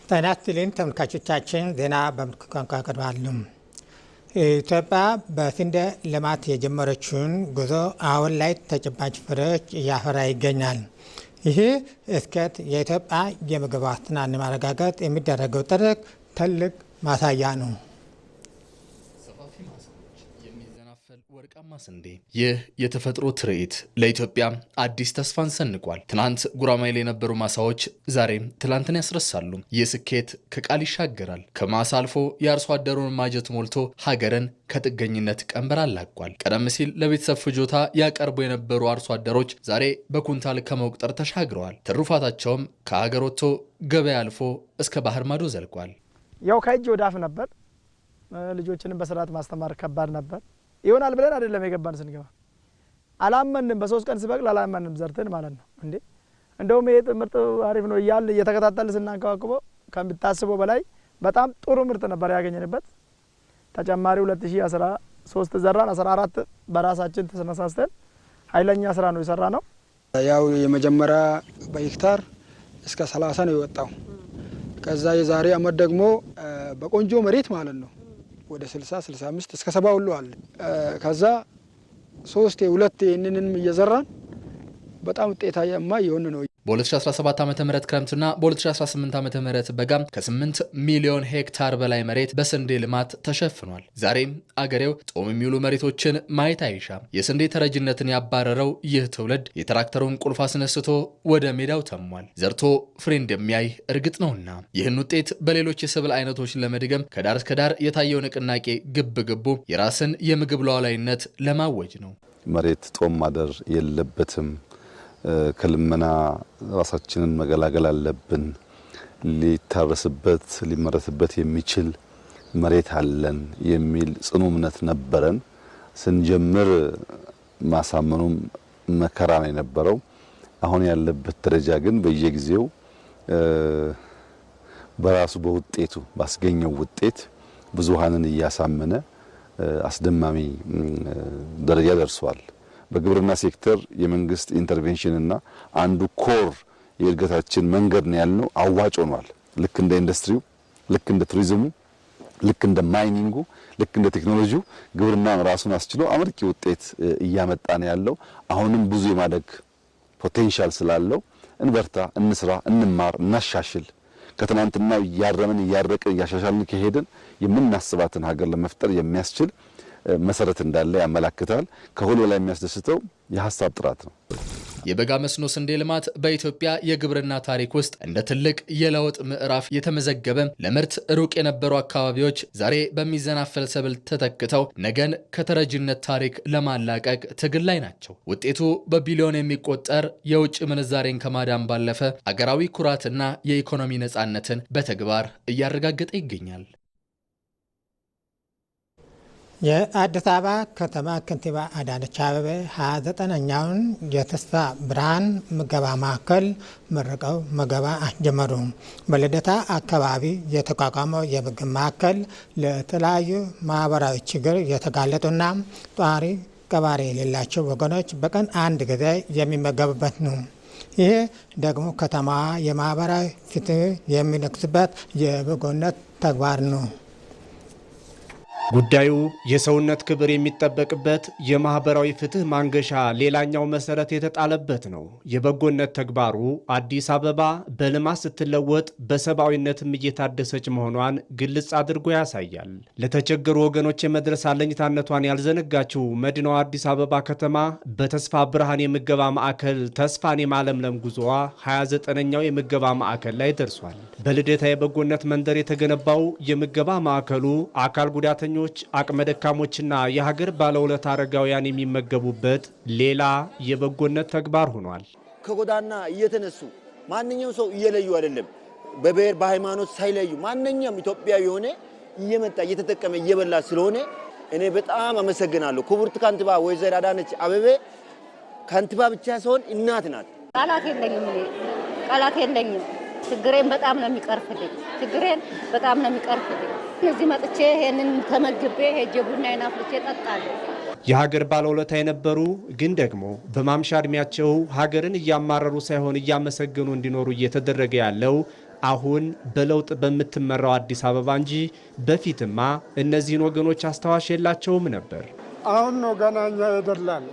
ጤና ይስጥልኝ ተመልካቾቻችን፣ ዜና በምልክት ቋንቋ ቀርባሉ። ኢትዮጵያ በስንዴ ልማት የጀመረችውን ጉዞ አሁን ላይ ተጨባጭ ፍሬዎች እያፈራ ይገኛል። ይህ ስኬት የኢትዮጵያ የምግብ ዋስትናን ለማረጋገጥ የሚደረገው ጥረት ትልቅ ማሳያ ነው። ወርቃማ ስንዴ ይህ የተፈጥሮ ትርኢት ለኢትዮጵያ አዲስ ተስፋን ሰንቋል። ትናንት ጉራማይሌ የነበሩ ማሳዎች ዛሬም ትላንትን ያስረሳሉ። ይህ ስኬት ከቃል ይሻገራል። ከማሳ አልፎ የአርሶ አደሩን ማጀት ሞልቶ ሀገርን ከጥገኝነት ቀንበር አላቋል። ቀደም ሲል ለቤተሰብ ፍጆታ ያቀርቡ የነበሩ አርሶ አደሮች ዛሬ በኩንታል ከመቁጠር ተሻግረዋል። ትሩፋታቸውም ከሀገር ወጥቶ ገበያ አልፎ እስከ ባህር ማዶ ዘልቋል። ያው ከእጅ ወደ አፍ ነበር። ልጆችንም በስርዓት ማስተማር ከባድ ነበር። ይሆናል ብለን አይደለም የገባን። ስንገባ አላመንም። በ3 ቀን ሲበቅል አላመንም ዘርተን ማለት ነው። እንደውም ይሄ ምርጥ አሪፍ ነው እያልን እየተከታተልን ስናንከባክበው ከሚታስበው በላይ በጣም ጥሩ ምርት ነበር ያገኘንበት። ተጨማሪ 2013 ዘራን 14 በራሳችን ተነሳስተን ኃይለኛ ስራ ነው የሰራ ነው። ያው የመጀመሪያ በሄክታር እስከ 30 ነው የወጣው። ከዛ የዛሬ አመት ደግሞ በቆንጆ መሬት ማለት ነው ወደ 60 65 እስከ 70 ሁሉ አለ። ከዛ 3 2 ይሄንንም እየዘራን በጣም ውጤታማ የሆነ ነው። በ2017 ዓመተ ምህረት ክረምትና በ2018 ዓመተ ምህረት በጋም ከ8 ሚሊዮን ሄክታር በላይ መሬት በስንዴ ልማት ተሸፍኗል። ዛሬም አገሬው ጦም የሚውሉ መሬቶችን ማየት አይሻም። የስንዴ ተረጅነትን ያባረረው ይህ ትውልድ የትራክተሩን ቁልፍ አስነስቶ ወደ ሜዳው ተሟል። ዘርቶ ፍሬ እንደሚያይ እርግጥ ነውና ይህን ውጤት በሌሎች የሰብል አይነቶች ለመድገም ከዳር እስከ ዳር የታየው ንቅናቄ ግቡ የራስን የምግብ ሉዓላዊነት ለማወጅ ነው። መሬት ጦም ማደር የለበትም። ከልመና ራሳችንን መገላገል አለብን። ሊታረስበት ሊመረትበት የሚችል መሬት አለን የሚል ጽኑ እምነት ነበረን። ስንጀምር ማሳመኑም መከራ ነው የነበረው። አሁን ያለበት ደረጃ ግን በየጊዜው በራሱ በውጤቱ ባስገኘው ውጤት ብዙሃንን እያሳመነ አስደማሚ ደረጃ ደርሷል። በግብርና ሴክተር የመንግስት ኢንተርቬንሽን እና አንዱ ኮር የእድገታችን መንገድ ነው ያልነው አዋጭ ሆኗል። ልክ እንደ ኢንዱስትሪው፣ ልክ እንደ ቱሪዝሙ፣ ልክ እንደ ማይኒንጉ፣ ልክ እንደ ቴክኖሎጂው ግብርናን ራሱን አስችሎ አመርቂ ውጤት እያመጣ ነው ያለው። አሁንም ብዙ የማደግ ፖቴንሻል ስላለው እንበርታ፣ እንስራ፣ እንማር፣ እናሻሽል። ከትናንትና እያረምን እያረቅን እያሻሻልን ከሄድን የምናስባትን ሀገር ለመፍጠር የሚያስችል መሰረት እንዳለ ያመለክታል። ከሁሉ ላይ የሚያስደስተው የሀሳብ ጥራት ነው። የበጋ መስኖ ስንዴ ልማት በኢትዮጵያ የግብርና ታሪክ ውስጥ እንደ ትልቅ የለውጥ ምዕራፍ የተመዘገበ፣ ለምርት ሩቅ የነበሩ አካባቢዎች ዛሬ በሚዘናፈል ሰብል ተተክተው ነገን ከተረጅነት ታሪክ ለማላቀቅ ትግል ላይ ናቸው። ውጤቱ በቢሊዮን የሚቆጠር የውጭ ምንዛሬን ከማዳን ባለፈ አገራዊ ኩራትና የኢኮኖሚ ነጻነትን በተግባር እያረጋገጠ ይገኛል። የአዲስ አበባ ከተማ ከንቲባ አዳነች አቤቤ 29ኛውን የተስፋ ብርሃን ምገባ ማዕከል መርቀው ምገባ አስጀመሩ። በልደታ አካባቢ የተቋቋመው የምግብ ማዕከል ለተለያዩ ማህበራዊ ችግር የተጋለጡና ጧሪ ቀባሪ የሌላቸው ወገኖች በቀን 1 ጊዜ የሚመገቡበት ነው። ይህ ደግሞ ከተማዋ የማህበራዊ ፍትህ የሚነግስበት የበጎነት ተግባር ነው። ጉዳዩ የሰውነት ክብር የሚጠበቅበት የማህበራዊ ፍትህ ማንገሻ ሌላኛው መሰረት የተጣለበት ነው። የበጎነት ተግባሩ አዲስ አበባ በልማት ስትለወጥ በሰብአዊነትም እየታደሰች መሆኗን ግልጽ አድርጎ ያሳያል። ለተቸገሩ ወገኖች የመድረስ አለኝታነቷን ያልዘነጋችው መዲናዋ አዲስ አበባ ከተማ በተስፋ ብርሃን የምገባ ማዕከል ተስፋን የማለምለም ጉዞዋ 29ኛው የምገባ ማዕከል ላይ ደርሷል። በልደታ የበጎነት መንደር የተገነባው የምገባ ማዕከሉ አካል ጉዳተኞች፣ አቅመ ደካሞችና የሀገር ባለውለታ አረጋውያን የሚመገቡበት ሌላ የበጎነት ተግባር ሆኗል። ከጎዳና እየተነሱ ማንኛውም ሰው እየለዩ አይደለም፣ በብሔር በሃይማኖት ሳይለዩ ማንኛውም ኢትዮጵያዊ የሆነ እየመጣ እየተጠቀመ እየበላ ስለሆነ እኔ በጣም አመሰግናለሁ። ክቡርት ከንቲባ ወይዘሮ አዳነች አቤቤ ከንቲባ ብቻ ሳይሆን እናት ናት። ቃላት የለኝም። ችግሬን በጣም ነው የሚቀርፍልኝ። እዚህ መጥቼ ይሄንን ተመግቤ ሄጄ ቡናዬን አፍልቼ እጠጣለሁ። የሀገር ባለውለታ የነበሩ ግን ደግሞ በማምሻ እድሜያቸው ሀገርን እያማረሩ ሳይሆን እያመሰገኑ እንዲኖሩ እየተደረገ ያለው አሁን በለውጥ በምትመራው አዲስ አበባ እንጂ በፊትማ እነዚህን ወገኖች አስተዋሽ የላቸውም ነበር። አሁን ነው ገና እኛ የደላን።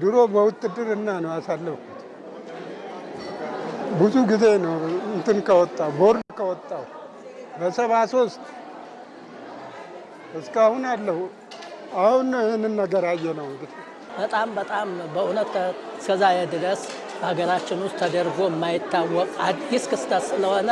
ድሮ በውትድርና ነው ያሳለፍኩት። ብዙ ጊዜ ነው እንትን ከወጣው ቦርድ ከወጣው በ73 እስካሁን አለው። አሁን ይህንን ነገር አየነው። እንግዲህ በጣም በእውነት እስከዛ ድረስ ሀገራችን ውስጥ ተደርጎ የማይታወቅ አዲስ ክስተት ስለሆነ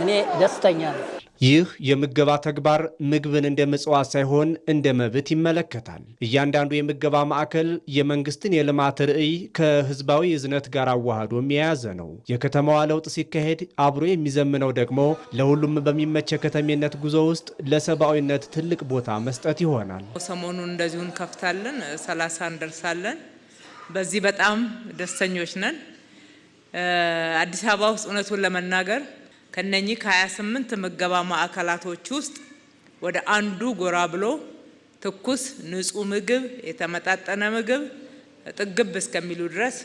እኔ ደስተኛ ነኝ። ይህ የምገባ ተግባር ምግብን እንደ ምጽዋት ሳይሆን እንደ መብት ይመለከታል። እያንዳንዱ የምገባ ማዕከል የመንግስትን የልማት ርዕይ ከህዝባዊ እዝነት ጋር አዋህዶም የያዘ ነው። የከተማዋ ለውጥ ሲካሄድ አብሮ የሚዘምነው ደግሞ ለሁሉም በሚመች የከተሜነት ጉዞ ውስጥ ለሰብአዊነት ትልቅ ቦታ መስጠት ይሆናል። ሰሞኑን እንደዚሁ እንከፍታለን፣ 30 እንደርሳለን። በዚህ በጣም ደስተኞች ነን። አዲስ አበባ ውስጥ እውነቱን ለመናገር ከነኚህ ከ28 ምገባ ማዕከላቶች ውስጥ ወደ አንዱ ጎራ ብሎ ትኩስ ንጹህ ምግብ፣ የተመጣጠነ ምግብ ጥግብ እስከሚሉ ድረስ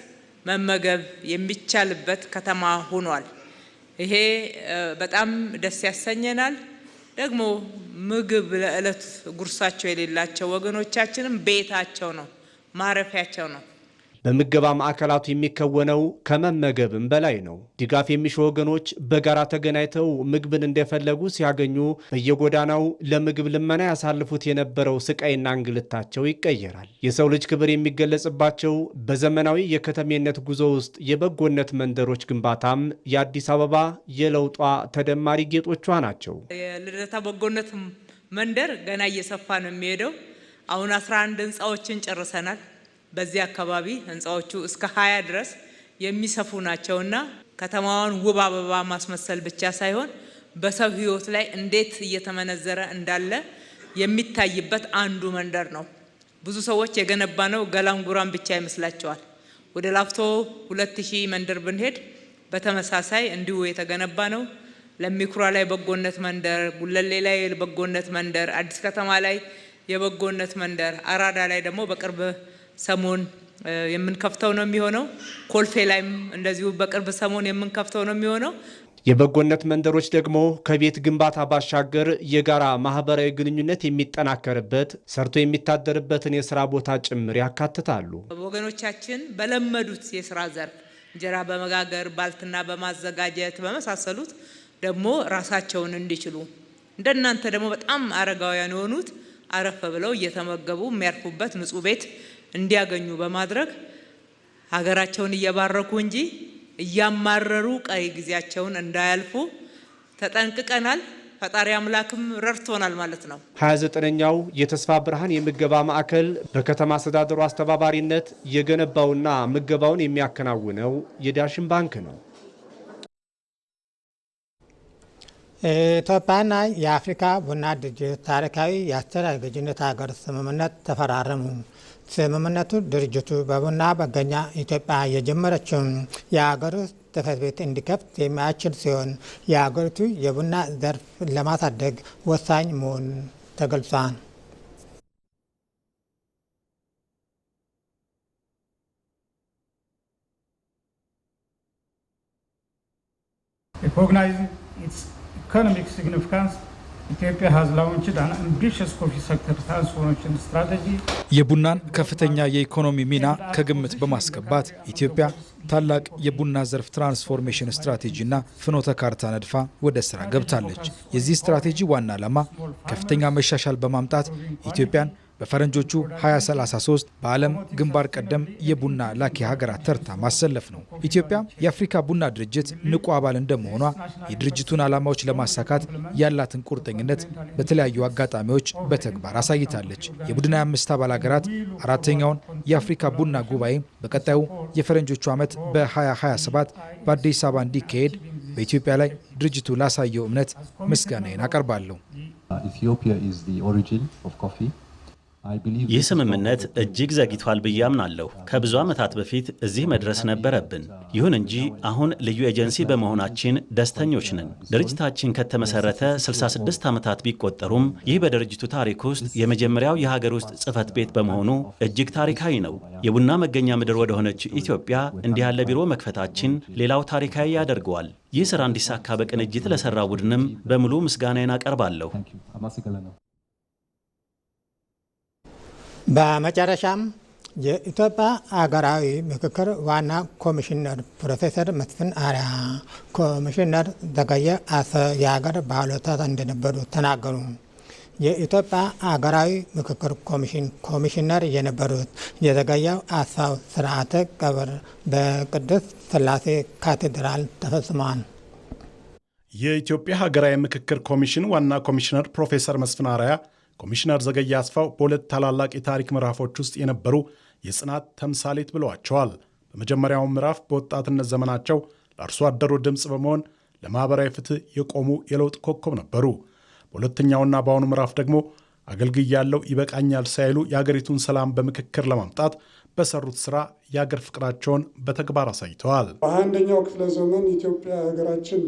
መመገብ የሚቻልበት ከተማ ሆኗል። ይሄ በጣም ደስ ያሰኘናል። ደግሞ ምግብ ለዕለት ጉርሳቸው የሌላቸው ወገኖቻችንም ቤታቸው ነው፣ ማረፊያቸው ነው። በምገባ ማዕከላቱ የሚከወነው ከመመገብም በላይ ነው። ድጋፍ የሚሹ ወገኖች በጋራ ተገናኝተው ምግብን እንደፈለጉ ሲያገኙ በየጎዳናው ለምግብ ልመና ያሳልፉት የነበረው ስቃይና እንግልታቸው ይቀየራል። የሰው ልጅ ክብር የሚገለጽባቸው በዘመናዊ የከተሜነት ጉዞ ውስጥ የበጎነት መንደሮች ግንባታም የአዲስ አበባ የለውጧ ተደማሪ ጌጦቿ ናቸው። የልደታ በጎነት መንደር ገና እየሰፋ ነው የሚሄደው። አሁን 11 ህንፃዎችን ጨርሰናል። በዚህ አካባቢ ህንፃዎቹ እስከ 20 ድረስ የሚሰፉ ናቸውና ከተማዋን ውብ አበባ ማስመሰል ብቻ ሳይሆን በሰው ህይወት ላይ እንዴት እየተመነዘረ እንዳለ የሚታይበት አንዱ መንደር ነው። ብዙ ሰዎች የገነባነው ገላንጉራን ብቻ ይመስላቸዋል። ወደ ላፍቶ 2000 መንደር ብንሄድ በተመሳሳይ እንዲሁ የተገነባ ነው። ለሚኩራ ላይ በጎነት መንደር፣ ጉለሌ ላይ የበጎነት መንደር፣ አዲስ ከተማ ላይ የበጎነት መንደር፣ አራዳ ላይ ደግሞ በቅርብ ሰሞን የምንከፍተው ነው የሚሆነው። ኮልፌ ላይም እንደዚሁ በቅርብ ሰሞን የምንከፍተው ነው የሚሆነው። የበጎነት መንደሮች ደግሞ ከቤት ግንባታ ባሻገር የጋራ ማህበራዊ ግንኙነት የሚጠናከርበት ሰርቶ የሚታደርበትን የስራ ቦታ ጭምር ያካትታሉ። ወገኖቻችን በለመዱት የስራ ዘርፍ እንጀራ በመጋገር ባልትና በማዘጋጀት በመሳሰሉት ደግሞ ራሳቸውን እንዲችሉ እንደናንተ ደግሞ በጣም አረጋውያን የሆኑት አረፍ ብለው እየተመገቡ የሚያርፉበት ንጹህ ቤት እንዲያገኙ በማድረግ ሀገራቸውን እየባረኩ እንጂ እያማረሩ ቀይ ጊዜያቸውን እንዳያልፉ ተጠንቅቀናል። ፈጣሪ አምላክም ረድቶናል ማለት ነው። 29ኛው የተስፋ ብርሃን የምገባ ማዕከል በከተማ አስተዳደሩ አስተባባሪነት የገነባውና ምገባውን የሚያከናውነው የዳሽን ባንክ ነው። ኢትዮጵያና የአፍሪካ ቡና ድርጅት ታሪካዊ የአስተናጋጅነት ሀገር ስምምነት ተፈራረሙ። ስምምነቱ ድርጅቱ በቡና መገኛ ኢትዮጵያ የጀመረችውን የሀገር ውስጥ ጽሕፈት ቤት እንዲከፍት የሚያስችል ሲሆን የሀገሪቱ የቡና ዘርፍ ለማሳደግ ወሳኝ መሆኑን ተገልጿል። economic significance, Ethiopia has launched an ambitious coffee sector transformation strategy. የቡናን ከፍተኛ የኢኮኖሚ ሚና ከግምት በማስገባት ኢትዮጵያ ታላቅ የቡና ዘርፍ ትራንስፎርሜሽን ስትራቴጂና ፍኖተ ካርታ ነድፋ ወደ ስራ ገብታለች። የዚህ ስትራቴጂ ዋና ዓላማ ከፍተኛ መሻሻል በማምጣት ኢትዮጵያን በፈረንጆቹ 2033 በዓለም ግንባር ቀደም የቡና ላኪ ሀገራት ተርታ ማሰለፍ ነው። ኢትዮጵያ የአፍሪካ ቡና ድርጅት ንቁ አባል እንደመሆኗ የድርጅቱን ዓላማዎች ለማሳካት ያላትን ቁርጠኝነት በተለያዩ አጋጣሚዎች በተግባር አሳይታለች። የቡድን 25 አባል ሀገራት አራተኛውን የአፍሪካ ቡና ጉባኤ በቀጣዩ የፈረንጆቹ ዓመት በ2027 በአዲስ አበባ እንዲካሄድ በኢትዮጵያ ላይ ድርጅቱ ላሳየው እምነት ምስጋናዬን አቀርባለሁ። Ethiopia is the origin of coffee. ይህ ስምምነት እጅግ ዘግይቷል ብዬ አምናለሁ። ከብዙ ዓመታት በፊት እዚህ መድረስ ነበረብን። ይሁን እንጂ አሁን ልዩ ኤጀንሲ በመሆናችን ደስተኞች ነን። ድርጅታችን ከተመሰረተ 66 ዓመታት ቢቆጠሩም ይህ በድርጅቱ ታሪክ ውስጥ የመጀመሪያው የሀገር ውስጥ ጽሕፈት ቤት በመሆኑ እጅግ ታሪካዊ ነው። የቡና መገኛ ምድር ወደሆነች ኢትዮጵያ እንዲህ ያለ ቢሮ መክፈታችን ሌላው ታሪካዊ ያደርገዋል። ይህ ስራ እንዲሳካ በቅንጅት ለሰራ ቡድንም በሙሉ ምስጋናዬን አቀርባለሁ። በመጨረሻም የኢትዮጵያ አገራዊ ምክክር ዋና ኮሚሽነር ፕሮፌሰር መስፍን አርአያ ኮሚሽነር ዘገየ አሰፋ የሀገር ባለውለታ እንደነበሩ ተናገሩ። የኢትዮጵያ አገራዊ ምክክር ኮሚሽን ኮሚሽነር የነበሩት የዘገየው አሰፋ ስርዓተ ቀብር በቅድስት ሥላሴ ካቴድራል ተፈጽሟል። የኢትዮጵያ ሀገራዊ ምክክር ኮሚሽን ዋና ኮሚሽነር ፕሮፌሰር መስፍን አርአያ ኮሚሽነር ዘገየ አስፋው በሁለት ታላላቅ የታሪክ ምዕራፎች ውስጥ የነበሩ የጽናት ተምሳሌት ብለዋቸዋል። በመጀመሪያው ምዕራፍ በወጣትነት ዘመናቸው ለአርሶ አደሩ ድምፅ በመሆን ለማኅበራዊ ፍትህ የቆሙ የለውጥ ኮከብ ነበሩ። በሁለተኛውና በአሁኑ ምዕራፍ ደግሞ አገልግያለሁ ይበቃኛል ሳይሉ የአገሪቱን ሰላም በምክክር ለማምጣት በሰሩት ሥራ የአገር ፍቅራቸውን በተግባር አሳይተዋል። በ21ኛው ክፍለ ዘመን ኢትዮጵያ ሀገራችን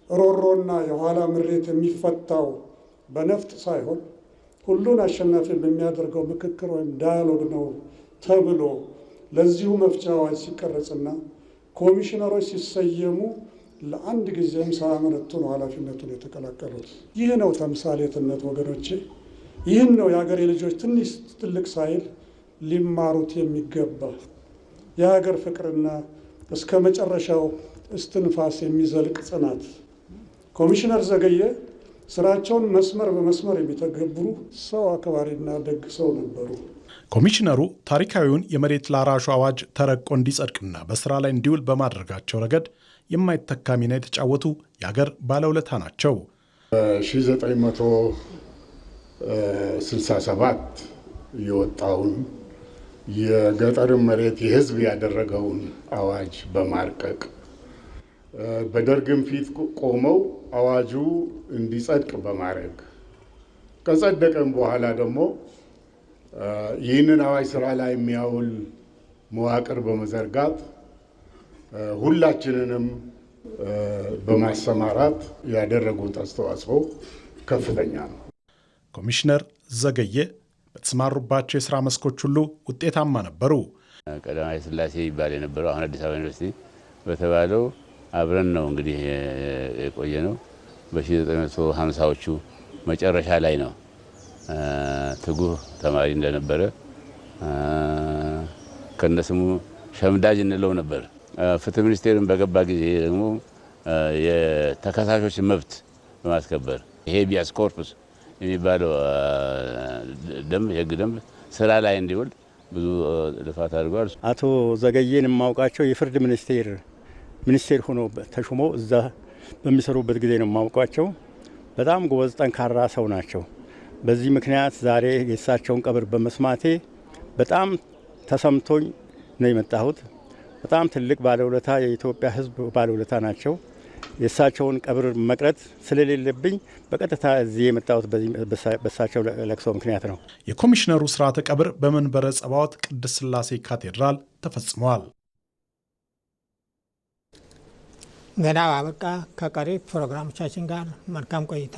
ሮሮና የኋላ ምሬት የሚፈታው በነፍጥ ሳይሆን ሁሉን አሸናፊ በሚያደርገው ምክክር ወይም ዳያሎግ ነው ተብሎ ለዚሁ መፍቻ አዋጅ ሲቀረጽና ኮሚሽነሮች ሲሰየሙ ለአንድ ጊዜም ሳያመነቱ ነው ኃላፊነቱን የተቀላቀሉት። ይህ ነው ተምሳሌትነት ወገኖቼ። ይህን ነው የሀገሬ ልጆች ትንሽ ትልቅ ሳይል ሊማሩት የሚገባ የሀገር ፍቅርና እስከ መጨረሻው እስትንፋስ የሚዘልቅ ጽናት። ኮሚሽነር ዘገየ ስራቸውን መስመር በመስመር የሚተገብሩ ሰው አክባሪና ደግ ሰው ነበሩ። ኮሚሽነሩ ታሪካዊውን የመሬት ላራሹ አዋጅ ተረቆ እንዲጸድቅና በስራ ላይ እንዲውል በማድረጋቸው ረገድ የማይተካ ሚና የተጫወቱ የሀገር ባለውለታ ናቸው። በ1967 የወጣውን የገጠርን መሬት የህዝብ ያደረገውን አዋጅ በማርቀቅ በደርግም ፊት ቆመው አዋጁ እንዲጸድቅ በማድረግ ከጸደቀም በኋላ ደግሞ ይህንን አዋጅ ስራ ላይ የሚያውል መዋቅር በመዘርጋት ሁላችንንም በማሰማራት ያደረጉት አስተዋጽኦ ከፍተኛ ነው። ኮሚሽነር ዘገየ በተሰማሩባቸው የሥራ መስኮች ሁሉ ውጤታማ ነበሩ። ቀዳማዊ ሥላሴ ይባል የነበረው አሁን አዲስ አበባ ዩኒቨርሲቲ በተባለው አብረን ነው እንግዲህ የቆየ ነው። በ1950ዎቹ መጨረሻ ላይ ነው ትጉህ ተማሪ እንደነበረ ከነስሙ ሸምዳጅ እንለው ነበር። ፍትህ ሚኒስቴርን በገባ ጊዜ ደግሞ የተከሳሾች መብት በማስከበር ሄቢያስ ኮርፕስ የሚባለው ደንብ የህግ ደንብ ስራ ላይ እንዲውል ብዙ ልፋት አድርጓል። አቶ ዘገየን የማውቃቸው የፍርድ ሚኒስቴር ሆኖ ተሾሞ እዛ በሚሰሩበት ጊዜ ነው የማውቃቸው። በጣም ጎበዝ ጠንካራ ሰው ናቸው። በዚህ ምክንያት ዛሬ የእሳቸውን ቀብር በመስማቴ በጣም ተሰምቶኝ ነው የመጣሁት። በጣም ትልቅ ባለውለታ፣ የኢትዮጵያ ሕዝብ ባለውለታ ናቸው። የእሳቸውን ቀብር መቅረት ስለሌለብኝ በቀጥታ እዚህ የመጣሁት በእሳቸው ለቅሶ ምክንያት ነው። የኮሚሽነሩ ስርዓተ ቀብር በመንበረ ጸባዖት ቅድስት ሥላሴ ካቴድራል ተፈጽሟል። ዜናው አበቃ። ከቀሪ ፕሮግራሞቻችን ጋር መልካም ቆይታ